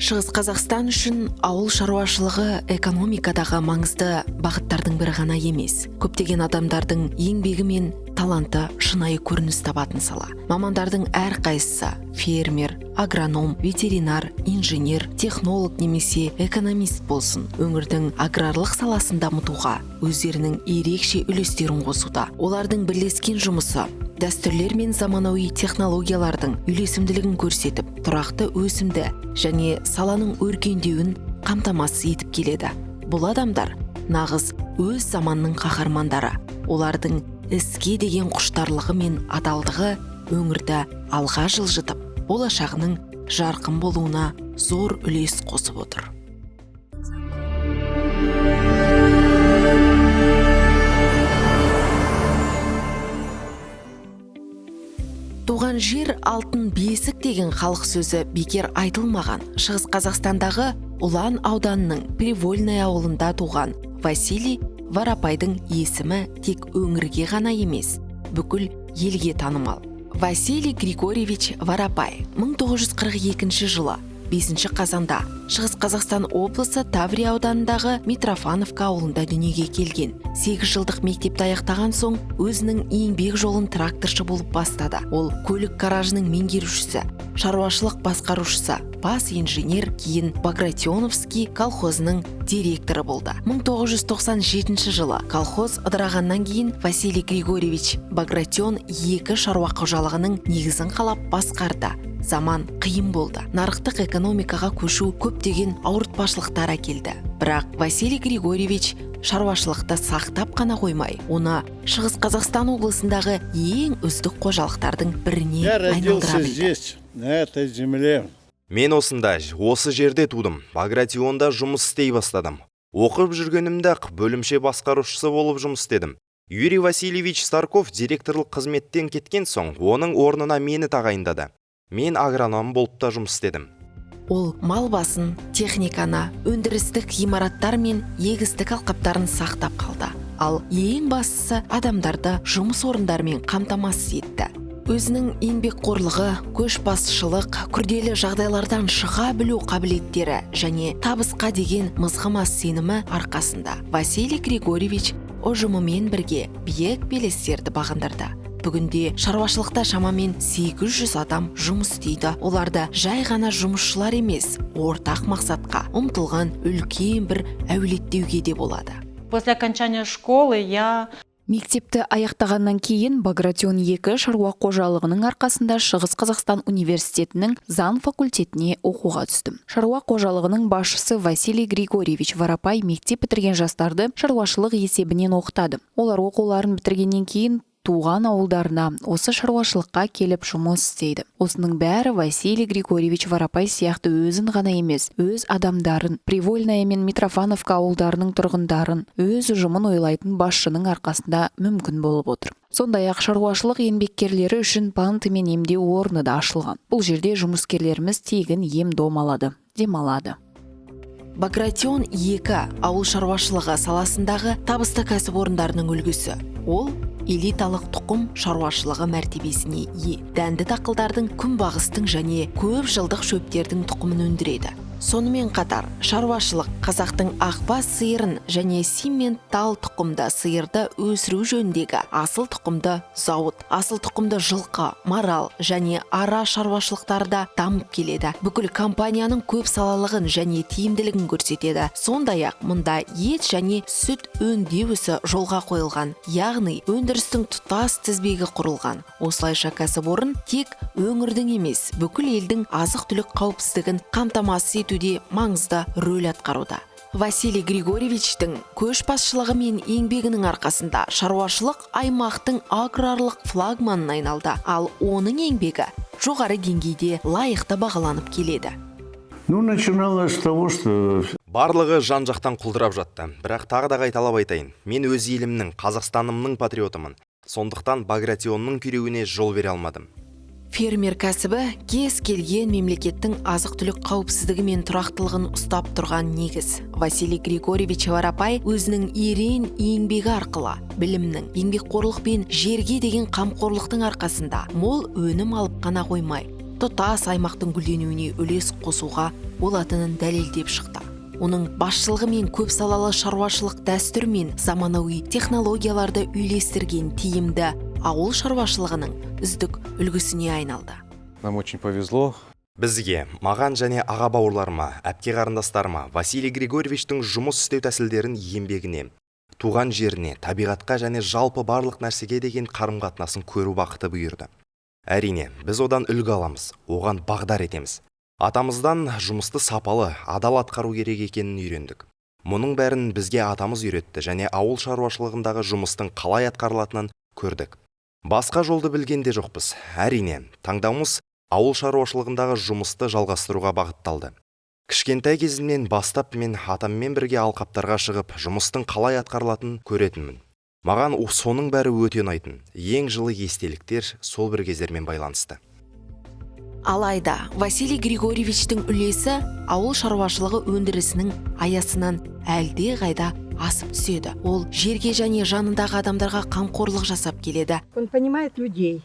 Шығыс Қазақстан үшін ауыл шаруашылығы экономикадағы маңызды бағыттардың бірі ғана емес. Көптеген адамдардың еңбегі мен таланты шынайы көрініс табатын сала. Мамандардың әрқайсысы фермер, агроном, ветеринар, инженер, технолог немесе экономист болсын, өңірдің аграрлық саласын дамытуға өздерінің ерекше үлестерін қосуда. Олардың бірлескен жұмысы дәстүрлер мен заманауи технологиялардың үйлесімділігін көрсетіп, тұрақты өсімді және саланың өркендеуін қамтамасыз етіп келеді. Бұл адамдар нағыз өз заманның қаһармандары. Олардың іске деген құштарлығы мен адалдығы өңірді алға жылжытып, болашағының жарқын болуына зор үлес қосып отыр. Туған жер алтын бесік деген халық сөзі бекер айтылмаған. Шығыс Қазақстандағы Ұлан ауданының Привольная ауылында туған Василий Воропайдың есімі тек өңірге ғана емес, бүкіл елге танымал. Василий Григорьевич Воропай 1942 жылы 5 қазанда Шығыс Қазақстан облысы Таврия ауданындағы Митрофановка ауылында дүниеге келген. 8 жылдық мектепті аяқтаған соң өзінің еңбек жолын тракторшы болып бастады. Ол көлік гаражының меңгерушісі, шаруашылық басқарушысы, бас инженер, кейін Багратионовский колхозының директоры болды. 1997 жылы колхоз ыдырағаннан кейін Василий Григорьевич Багратион 2 шаруа қожалығының негізін қалап басқарды. Заман қиын болды. Нарықтық экономикаға көшу көптеген ауыртпашылықтар әкелді. Бірақ Василий Григорьевич шаруашылықты сақтап қана қоймай, оны Шығыс Қазақстан облысындағы ең үздік қожалықтардың біріне айналдыра білді. Мен осында, осы жерде тудым. Багратионда жұмыс істей бастадым. Оқып жүргенімде бөлімше басқарушысы болып жұмыс істедім. Юрий Васильевич Старков директорлық қызметтен кеткен соң, оның орнына мені тағайындады. Мен агроном болып та жұмыс істедім. Ол мал басын, техниканы, өндірістік ғимараттар мен егістік алқаптарын сақтап қалды. Ал ең бастысы адамдарды жұмыс орындарымен қамтамасыз етті. Өзінің еңбекқорлығы, көшбасшылық, күрделі жағдайлардан шыға білу қабілеттері және табысқа деген мызғымас сенімі арқасында Василий Григорьевич ұжымымен бірге биік белестерді бағындырды. Бүгінде шаруашылықта шамамен 800 адам жұмыс істейді. Оларда жай ғана жұмысшылар емес, ортақ мақсатқа ұмтылған үлкен бір әулет деуге де болады. После окончания школы я Мектепті аяқтағаннан кейін Багратион 2 шаруа қожалығының арқасында Шығыс Қазақстан университетінің заң факультетіне оқуға түстім. Шаруа қожалығының басшысы Василий Григорьевич Воропай мектеп бітірген жастарды шаруашылық есебінен оқытады. Олар оқуларын бітіргеннен кейін туған ауылдарына осы шаруашылыққа келіп жұмыс істейді. Осының бәрі Василий Григорьевич Воропай сияқты өзін ғана емес, өз адамдарын, Привольная мен Митрофановка ауылдарының тұрғындарын, өз ұжымын ойлайтын басшының арқасында мүмкін болып отыр. Сондай-ақ шаруашылық еңбеккерлері үшін панты мен емдеу орны да ашылған. Бұл жерде жұмыскерлеріміз тегін ем-дом алады, демалады. Багратион 2 ауыл шаруашылығы саласындағы табысты кәсіпорындарының үлгісі. Ол элиталық тұқым шаруашылығы мәртебесіне ие. Дәнді дақылдардың, күнбағыстың және көп жылдық шөптердің тұқымын өндіреді. Сонымен қатар, шаруашылық қазақтың ақбас сиырын және симментал тұқымды сиырды өсіру жөніндегі асыл тұқымды зауыт, асыл тұқымды жылқы, марал және ара шаруашылықтарда дамып келеді. Бүкіл компанияның көп салалығын және тиімділігін көрсетеді. Сондай-ақ мұнда ет және сүт өңдеу ісі жолға қойылған, яғни өндірістің тұтас тізбегі құрылған. Осылайша кәсіпорын тек өңірдің емес, бүкіл елдің азық-түлік қауіпсіздігін қамтамасыз етуде маңызды рөл атқаруда. Василий Григорьевичтің көшбасшылығы мен еңбегінің арқасында шаруашылық аймақтың аграрлық флагманына айналды, ал оның еңбегі жоғары деңгейде лайықты бағаланып келеді. Начиналось с того, что Барлығы жан-жақтан құлдырап жатты. Бірақ тағы да қайталап айтайын. Мен өз елімнің, Қазақстанымның патриотымын. Сондықтан Багратионның күйреуіне жол бере алмадым. Фермер кәсібі кез келген мемлекеттің азық-түлік қауіпсіздігі мен тұрақтылығын ұстап тұрған негіз. Василий Григорьевич Воропай өзінің ерен еңбегі арқылы, білімнің, еңбекқорлық пен жерге деген қамқорлықтың арқасында мол өнім алып қана қоймай, тұтас аймақтың гүлденуіне үлес қосуға болатынын дәлелдеп шықты. Оның басшылығы мен көп салалы шаруашылық дәстүр мен заманауи технологияларды үйлестірген тиімді ауыл шаруашылығының үздік үлгісіне айналды. Нам очень повезло. Бізге, маған және аға бауырларыма, әпке қарындастарыма Василий Григорьевичтің жұмыс істеу тәсілдерін еңбегіне, туған жеріне, табиғатқа және жалпы барлық нәрсеге деген қарым-қатынасын көру бақыты бұйырды. Әрине, біз одан үлгі аламыз, оған бағдар етеміз. Атамыздан жұмысты сапалы, адал атқару керек екенін үйрендік. Мұның бәрін бізге атамыз үйретті және ауыл шаруашылығындағы жұмыстың қалай атқарылатынын көрдік. Басқа жолды білгенде жоқпыз. Әрине, таңдауымыз ауыл шаруашылығындағы жұмысты жалғастыруға бағытталды. Кішкентай кезімнен бастап мен атаммен бірге алқаптарға шығып, жұмыстың қалай атқарылатынын көретінмін. Маған соның бәрі өте ұнайтын. Ең жылы естеліктер сол бір кездермен байланысты. Алайда, Василий Григорьевичтің үлесі ауыл шаруашылығы өндірісінің аясынан әлде қайда асып түседі. Ол жерге және жанындағы адамдарға қамқорлық жасап келеді. Он понимает людей.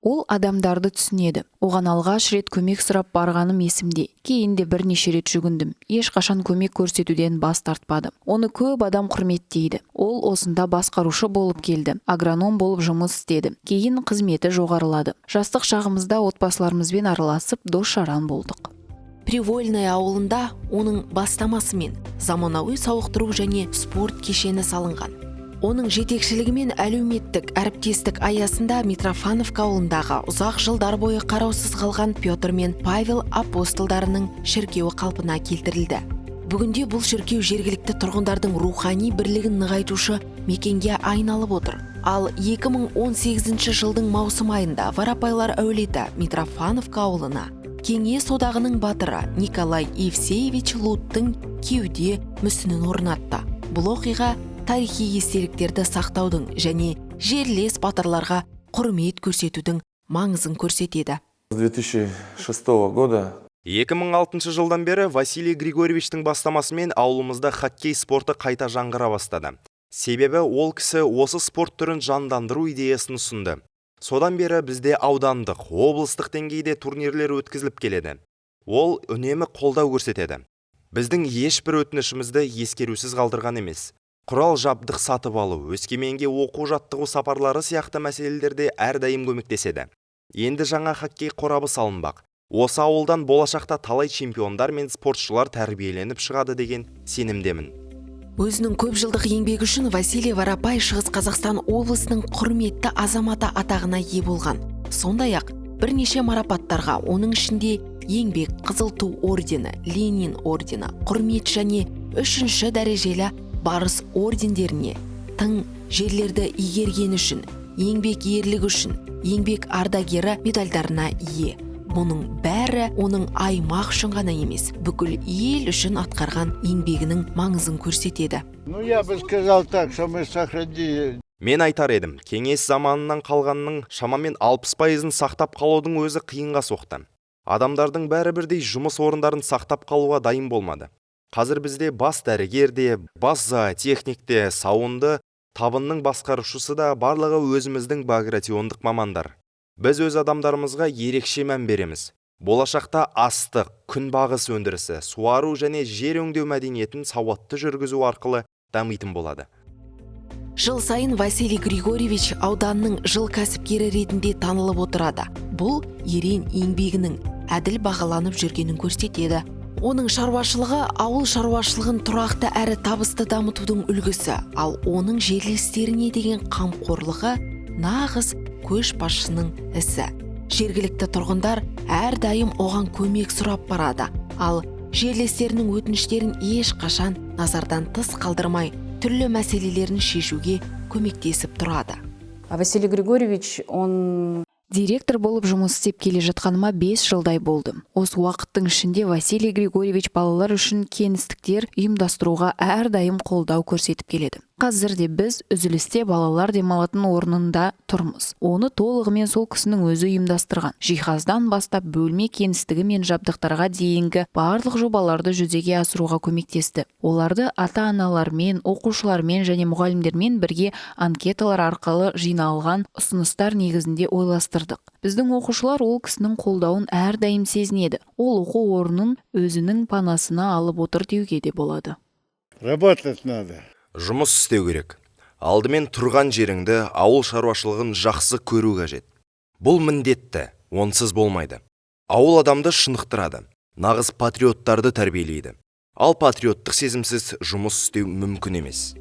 Ол адамдарды түсінеді. Оған алғаш рет көмек сұрап барғаным есімде. Кейін де бірнеше рет жүгіндім. Ешқашан көмек көрсетуден бас тартпадым. Оны көп адам құрметтейді. Ол осында басқарушы болып келді. Агроном болып жұмыс істеді. Кейін қызметі жоғарылады. Жастық шағымызда отбасыларымызбен араласып, дос-жаран болдық. Привольная ауылында оның бастамасымен заманауи сауықтыру және спорт кешені салынған. Оның жетекшілігімен әлеуметтік әріптестік аясында Митрофановка ауылындағы ұзақ жылдар бойы қараусыз қалған Петр мен Павел апостолдарының шіркеуі қалпына келтірілді. Бүгінде бұл шіркеу жергілікті тұрғындардың рухани бірлігін нығайтушы мекенге айналып отыр. Ал 2018 жылдың маусым айында Воропайлар әулеті Митрофановка ауылына Кеңес одағының батыры Николай Евсеевич Луттың кеуде мүсінін орнатты. Бұл оқиға тарихи естеліктерді сақтаудың және жерлес батырларға құрмет көрсетудің маңызын көрсетеді. С 2006 года 2006 жылдан бері Василий Григорьевичтің бастамасымен ауылымызда хоккей спорты қайта жаңғыра бастады. Себебі ол кісі осы спорт түрін жандандыру идеясын ұсынды. Содан бері бізде аудандық, облыстық деңгейде турнирлер өткізіліп келеді. Ол үнемі қолдау көрсетеді. Біздің ешбір өтінішімізді ескерусіз қалдырған емес. Құрал жабдық сатып алу, Өскеменге оқу жаттығу сапарлары сияқты мәселелерде әрдайым көмектеседі. Енді жаңа хоккей қорабы салынбақ. Осы ауылдан болашақта талай чемпиондар мен спортшылар тәрбиеленіп шығады деген сенімдемін. Өзінің көп жылдық еңбегі үшін Василий Воропай Шығыс Қазақстан облысының құрметті азаматы атағына ие болған. Сондай-ақ бірнеше марапаттарға, оның ішінде еңбек қызыл ту ордені, Ленин ордені, құрмет және 3-ші дәрежелі барыс ордендеріне, тың жерлерді игерген үшін, еңбек ерлігі үшін, еңбек ардагері медальдарына ие. Мұның бәрі оның аймақ үшін ғана емес, бүкіл ел үшін атқарған еңбегінің маңызын көрсетеді. Ну, я бы сказал так, что мы сохранили. Мен айтар едім, кеңес заманынан қалғанның шамамен 60%-ын сақтап қалудың өзі қиынға соқты. Адамдардың бәрі бірдей жұмыс орындарын сақтап қалуға дайын болмады. Қазір бізде бас дәрігерде, бас зоотехникте, сауынды, табынның басқарушысы да барлығы өзіміздің багратиондық мамандар. Біз өз адамдарымызға ерекше мән береміз. Болашақта астық, күнбағыс өндірісі, суару және жер өңдеу мәдениетін сауатты жүргізу арқылы дамитын болады. Жыл сайын Василий Григорьевич ауданның жыл кәсіпкері ретінде танылып отырады. Бұл ерен еңбегінің әділ бағаланып жүргенін көрсетеді. Оның шаруашылығы ауыл шаруашылығын тұрақты әрі табысты дамытудың үлгісі, ал оның жерлестеріне деген қамқорлығы нағыз көшбасшының ісі. Жергілікті тұрғындар әрдайым оған көмек сұрап барады, ал жерлестерінің өтініштерін ешқашан назардан тыс қалдырмай, түрлі мәселелерін шешуге көмектесіп тұрады. Василий Григорьевич, он Директор болып жұмыс істеп келе жатқаныма 5 жылдай болды. Осы уақыттың ішінде Василий Григорьевич балалар үшін кеңістіктер ұйымдастыруға әрдайым қолдау көрсетіп келеді. Қазір де біз үзілісте балалар демалатын орнында тұрмыз. Оны толығымен сол кісінің өзі ұйымдастырған. Жиһаздан бастап бөлме кеңістігі мен жабдықтарға дейінгі барлық жобаларды жүзеге асыруға көмектесті. Оларды ата-аналармен, оқушылармен және мұғалімдермен бірге анкеталар арқылы жиналған ұсыныстар негізінде ойластырдық. Біздің оқушылар ол кісінің қолдауын әрдайым сезінеді. Ол оқу орнын өзінің панасына алып отыр деуге де болады. Работать надо. Жұмыс істеу керек. Алдымен тұрған жеріңді, ауыл шаруашылығын жақсы көру қажет. Бұл міндетті, онсыз болмайды. Ауыл адамды шынықтырады, нағыз патриоттарды тәрбиелейді. Ал патриоттық сезімсіз жұмыс істеу мүмкін емес.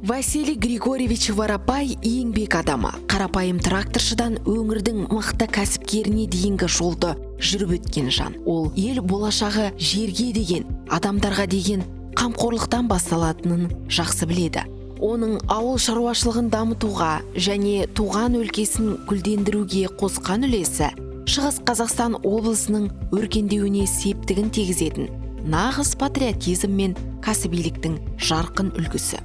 Василий Григорьевич Воропай еңбек адамы. Қарапайым тракторшыдан өңірдің мықты кәсіпкеріне дейінгі жолды жүріп өткен жан. Ол ел болашағы жерге деген, адамдарға деген қамқорлықтан басталатынын жақсы біледі. Оның ауыл шаруашылығын дамытуға және туған өлкесін гүлдендіруге қосқан үлесі Шығыс Қазақстан облысының өркендеуіне септігін тигізетін нағыз патриотизм мен кәсібиліктің жарқын үлгісі.